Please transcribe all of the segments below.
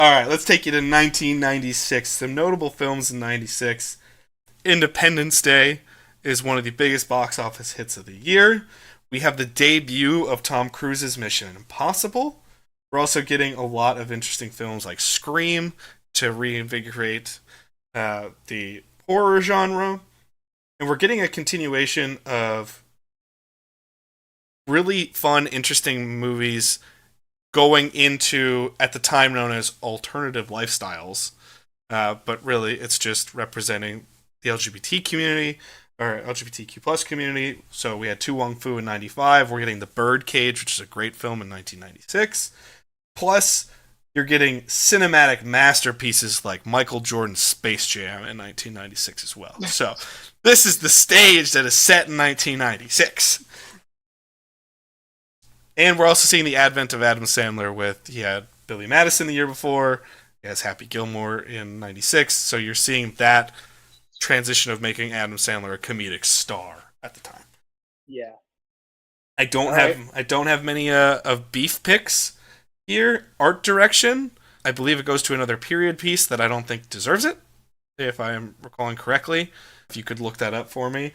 All right, let's take you to 1996. Some notable films in 96. Independence Day is one of the biggest box office hits of the year. We have the debut of Tom Cruise's Mission Impossible. We're also getting a lot of interesting films like Scream to reinvigorate the horror genre. And we're getting a continuation of really fun, interesting movies going into, at the time known as alternative lifestyles. But really, it's just representing the LGBT community, or LGBTQ plus community. So we had Tu Wong Fu in 95. We're getting The Birdcage, which is a great film in 1996. Plus, you're getting cinematic masterpieces like Michael Jordan's Space Jam in 1996 as well. So this is the stage that is set in 1996. And we're also seeing the advent of Adam Sandler with, he had Billy Madison the year before, he has Happy Gilmore in 96, so you're seeing that transition of making Adam Sandler a comedic star at the time. Yeah. I don't have many of beef picks here. Art direction, I believe it goes to another period piece that I don't think deserves it, if I am recalling correctly. If you could look that up for me.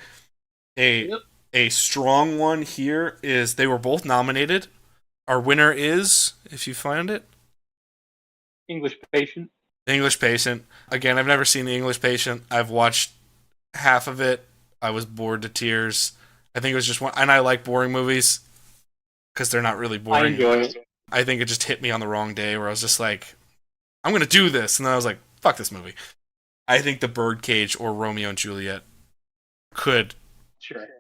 A strong one here is they were both nominated. Our winner is, if you find it, English Patient. The English Patient. Again, I've never seen The English Patient. I've watched half of it. I was bored to tears. I think it was just one, and I like boring movies because they're not really boring. I enjoy it. I think it just hit me on the wrong day where I was just like, I'm going to do this. And then I was like, fuck this movie. I think The Birdcage or Romeo and Juliet could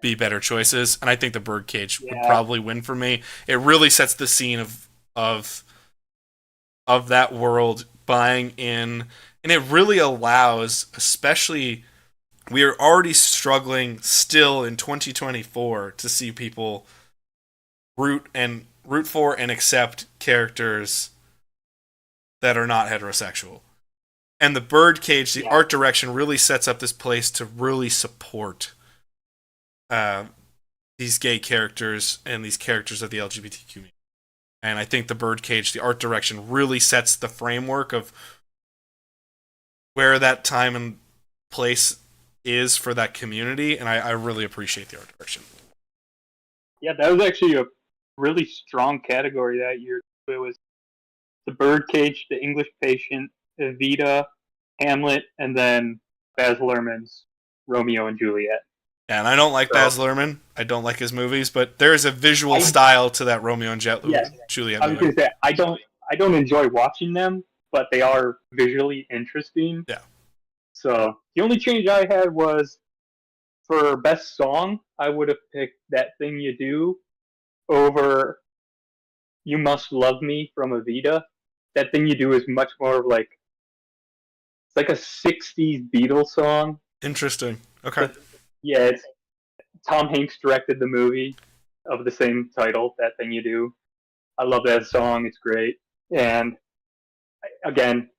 be better choices, and I think The Birdcage would probably win for me. It really sets the scene of that world buying in, and it really allows, especially, we are already struggling still in 2024 to see people root for and accept characters that are not heterosexual. And The Birdcage, the art direction really sets up this place to really support these gay characters and these characters of the LGBT community. And I think The Birdcage, the art direction, really sets the framework of where that time and place is for that community, and I really appreciate the art direction. Yeah, that was actually a really strong category that year. It was The Birdcage, The English Patient, Evita, Hamlet, and then Baz Luhrmann's Romeo and Juliet. And I don't like Baz Luhrmann. I don't like his movies, but there is a visual style to that Romeo and Juliet movie. I was going to say, I don't enjoy watching them, but they are visually interesting. Yeah. So the only change I had was for best song, I would have picked That Thing You Do over You Must Love Me from Evita. That Thing You Do is much more of like, it's like a 60s Beatles song. Interesting. Okay. Yeah, it's Tom Hanks directed the movie of the same title, That Thing You Do. I love that song. It's great. And again,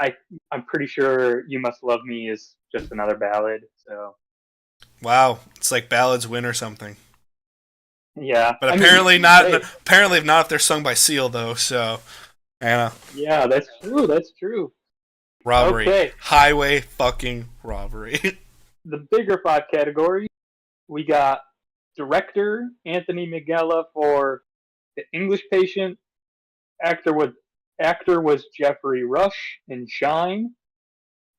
I'm pretty sure You Must Love Me is just another ballad. So. Wow, it's like ballads win or something. Yeah, but apparently not. Hey. Apparently not if they're sung by Seal though. So, yeah, that's true. That's true. Robbery, okay. Highway fucking robbery. The bigger five categories, we got director Anthony Minghella for The English Patient. Actor was Jeffrey Rush in Shine.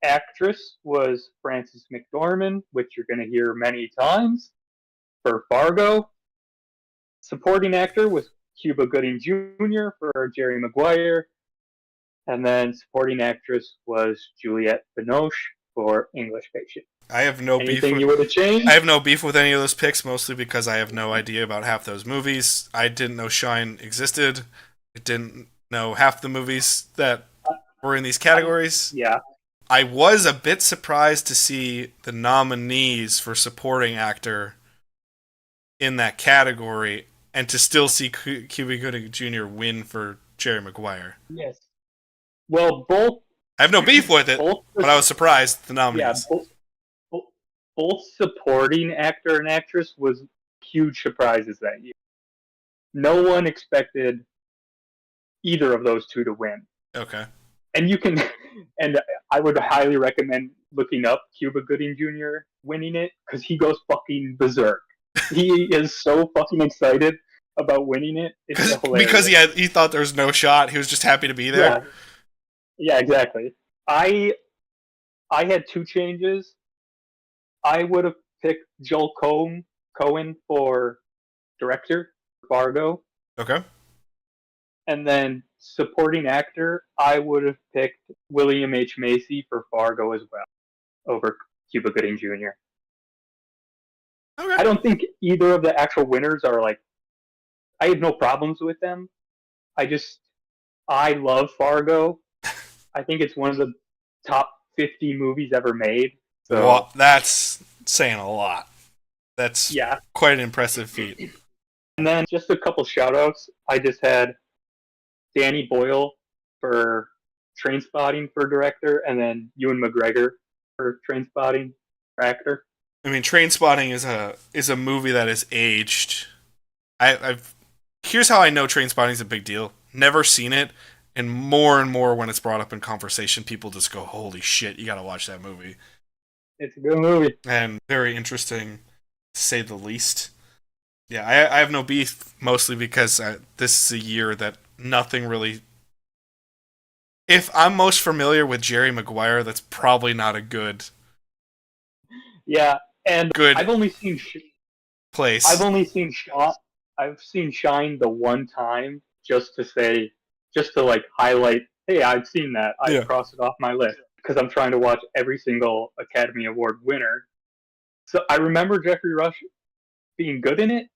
Actress was Frances McDormand, which you're going to hear many times, for Fargo. Supporting actor was Cuba Gooding Jr. for Jerry Maguire. And then supporting actress was Juliette Binoche for English Patient. I have no beef. You would have changed? I have no beef with any of those picks, mostly because I have no idea about half those movies. I didn't know Shine existed. I didn't know half the movies that were in these categories. Yeah. I was a bit surprised to see the nominees for supporting actor in that category, and to still see Cuba Gooding Jr. win for Jerry Maguire. Yes. Well, both. I have no beef with it, but I was surprised the nominees. Yeah, both supporting actor and actress was huge surprises that year. No one expected either of those two to win. Okay. and you can, and I would highly recommend looking up Cuba Gooding Jr. winning it because he goes fucking berserk. He is so fucking excited about winning it. It's hilarious. Because he thought there was no shot. He was just happy to be there. Yeah, exactly. I had two changes. I would have picked Joel Cohen for director, Fargo. Okay. And then supporting actor, I would have picked William H. Macy for Fargo as well, over Cuba Gooding Jr. Okay. I don't think either of the actual winners are like. I have no problems with them. I love Fargo. I think it's one of the top 50 movies ever made. So well, that's saying a lot. That's quite an impressive feat. And then just a couple shout outs. I just had Danny Boyle for Trainspotting for director, and then Ewan McGregor for Trainspotting for actor. I mean, Trainspotting is a movie that is aged. Here's how I know Trainspotting is a big deal. Never seen it, and more when it's brought up in conversation, people just go, "Holy shit, you got to watch that movie." It's a good movie and very interesting, to say the least. Yeah, I have no beef, mostly because this is a year that nothing really. If I'm most familiar with Jerry Maguire, that's probably not a good. Yeah, and good. I've only seen place. I've only seen Shot. I've seen Shine the one time just to like highlight. Hey, I've seen that. I crossed it off my list because I'm trying to watch every single Academy Award winner. So I remember Jeffrey Rush being good in it.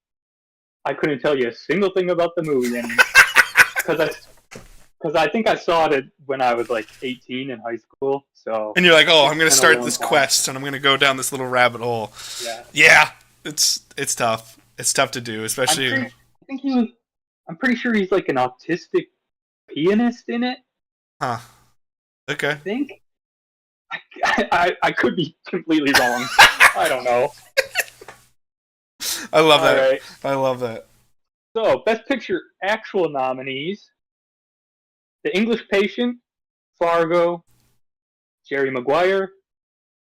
I couldn't tell you a single thing about the movie anymore because I think I saw it when I was like 18 in high school. So and you're like, oh, I'm going to start this quest and I'm going to go down this little rabbit hole. Yeah, it's tough. It's tough to do, especially. I'm pretty sure he's like an autistic pianist in it. Huh. Okay. I think. I could be completely wrong. I don't know. I love that. Right. I love that. So, Best Picture actual nominees: The English Patient, Fargo, Jerry Maguire,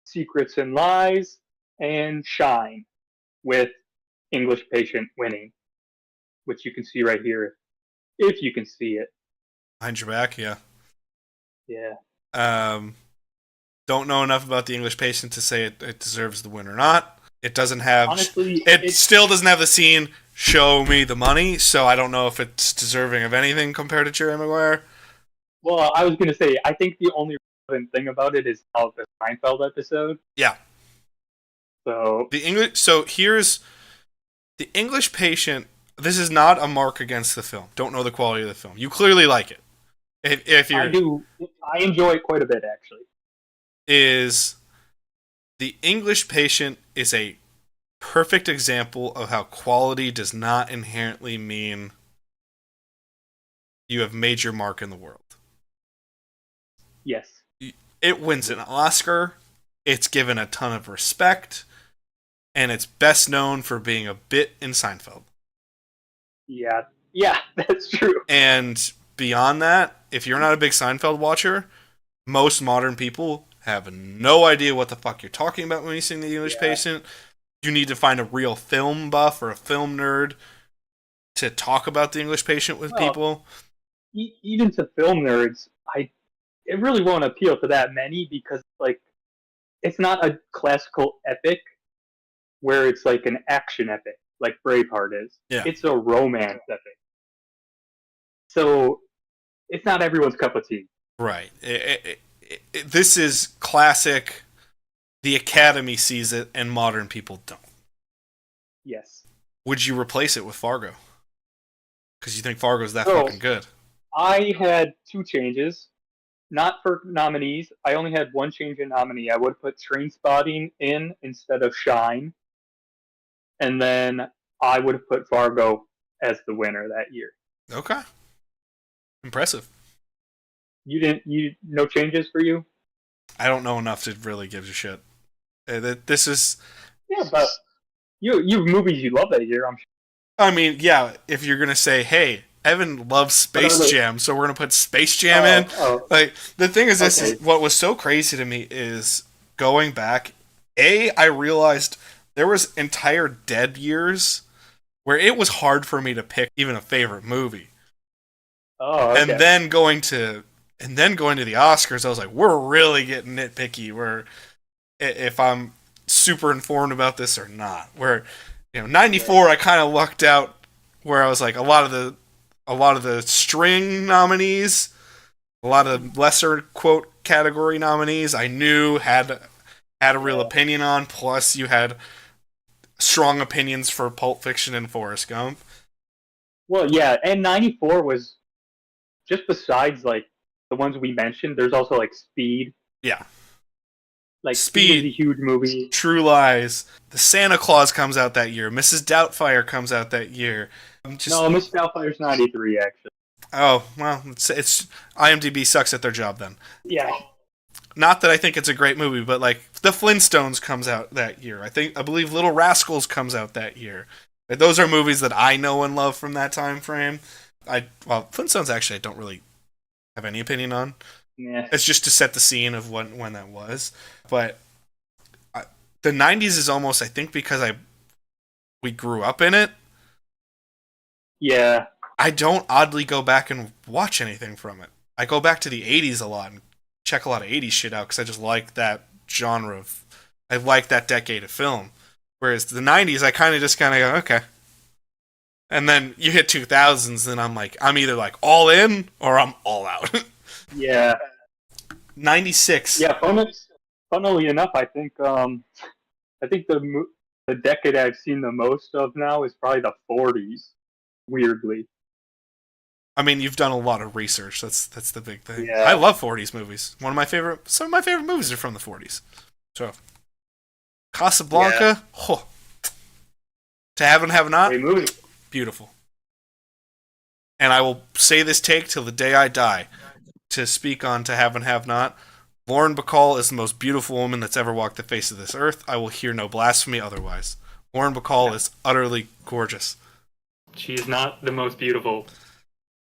Secrets and Lies, and Shine, with English Patient winning, which you can see right here, if you can see it. Behind your back, yeah. Yeah. Don't know enough about The English Patient to say it deserves the win or not. It doesn't have. Honestly, it still doesn't have the scene "Show me the money," so I don't know if it's deserving of anything compared to Jerry Maguire. Well, I was gonna say, I think the only relevant thing about it is the Seinfeld episode. Yeah. So here's The English Patient. This is not a mark against the film. Don't know the quality of the film. You clearly like it. If you're, I do. I enjoy it quite a bit, actually. Is The English Patient is a perfect example of how quality does not inherently mean you have made your mark in the world. Yes. It wins an Oscar. It's given a ton of respect. And it's best known for being a bit in Seinfeld. Yeah, that's true. And beyond that, if you're not a big Seinfeld watcher, most modern people have no idea what the fuck you're talking about when you sing The English Patient. You need to find a real film buff or a film nerd to talk about The English Patient with people. Even to film nerds, it really won't appeal to that many because like it's not a classical epic where it's like an action epic like Braveheart is. Yeah. It's a romance epic. So it's not everyone's cup of tea. Right. This is classic. The Academy sees it and modern people don't. Yes. Would you replace it with Fargo? Because you think Fargo's that fucking good. I had two changes. Not for nominees. I only had one change in nominee. I would put Trainspotting in instead of Shine. And then I would have put Fargo as the winner that year. Okay. Impressive. No changes for you? I don't know enough to really give a shit. This is... Yeah, but you have movies you love that year, I'm sure. I mean, yeah, if you're going to say, hey, Evan loves Space Jam, so we're gonna put Space Jam in. Like the thing is, this is what was so crazy to me is going back. I realized there was entire dead years where it was hard for me to pick even a favorite movie. Oh, okay. And then going to the Oscars, I was like, we're really getting nitpicky. Where if I'm super informed about this or not. Where 94, I kind of lucked out. Where I was like, a lot of the string nominees, a lot of lesser quote category nominees, I knew had a real opinion on. Plus, you had strong opinions for Pulp Fiction and Forrest Gump. Well, yeah, and 94 was just besides like the ones we mentioned. There's also like Speed. Yeah, like Speed is a huge movie. True Lies. The Santa Claus comes out that year. Mrs. Doubtfire comes out that year. No, Mrs. Doubtfire's 93 actually. Oh well, it's IMDb sucks at their job then. Yeah. Not that I think it's a great movie, but like The Flintstones comes out that year. I believe Little Rascals comes out that year. Those are movies that I know and love from that time frame. Flintstones actually I don't really have any opinion on. Yeah. It's just to set the scene of when that was. But the 90s is almost, I think, because we grew up in it. Yeah. I don't oddly go back and watch anything from it. I go back to the 80s a lot and check a lot of 80s shit out because I just like that genre I like that decade of film. Whereas the 90s, I kind of go, okay. And then you hit 2000s, and I'm either like all in or I'm all out. Yeah. 96. Yeah, funnily enough, I think the decade I've seen the most of now is probably the 40s. Weirdly. I mean, you've done a lot of research. That's the big thing. Yeah. I love 40s movies. Some of my favorite movies are from the 40s. So, Casablanca, To Have and Have Not, great movie. Beautiful. And I will say this take till the day I die to speak on To Have and Have Not. Lauren Bacall is the most beautiful woman that's ever walked the face of this earth. I will hear no blasphemy otherwise. Lauren Bacall is utterly gorgeous. She is not the most beautiful.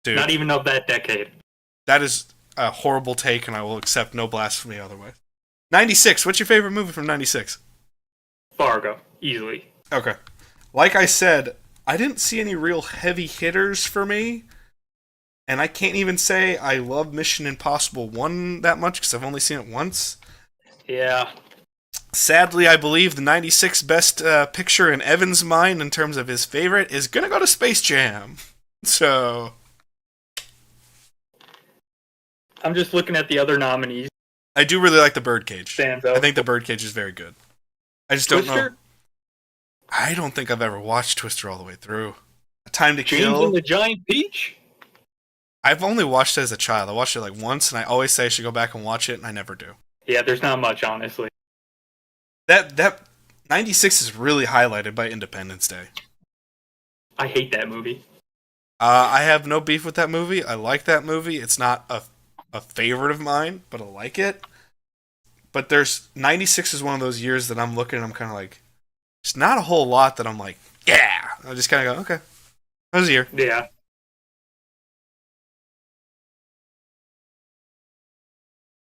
Dude, not even of that decade. That is a horrible take, and I will accept no blasphemy otherwise. 96. What's your favorite movie from 96? Fargo, easily. Okay. Like I said, I didn't see any real heavy hitters for me, and I can't even say I love Mission Impossible 1 that much because I've only seen it once. Yeah. Sadly, I believe the 96 best picture in Evan's mind in terms of his favorite is going to go to Space Jam. So... I'm just looking at the other nominees. I do really like the Birdcage. Stanzo. I think the Birdcage is very good. I just don't Twister? know. I don't think I've ever watched Twister all the way through. Time to James Kill. and the Giant Peach? I've only watched it as a child. I watched it like once, and I always say I should go back and watch it, and I never do. Yeah, there's not much, honestly. That 96 is really highlighted by Independence Day. I hate that movie. I have no beef with that movie. I like that movie. It's not a favorite of mine, but I like it. But 96 is one of those years that I'm looking and I'm kind of like, it's not a whole lot that I'm like, yeah. I just kind of go, okay. That was a year. Yeah.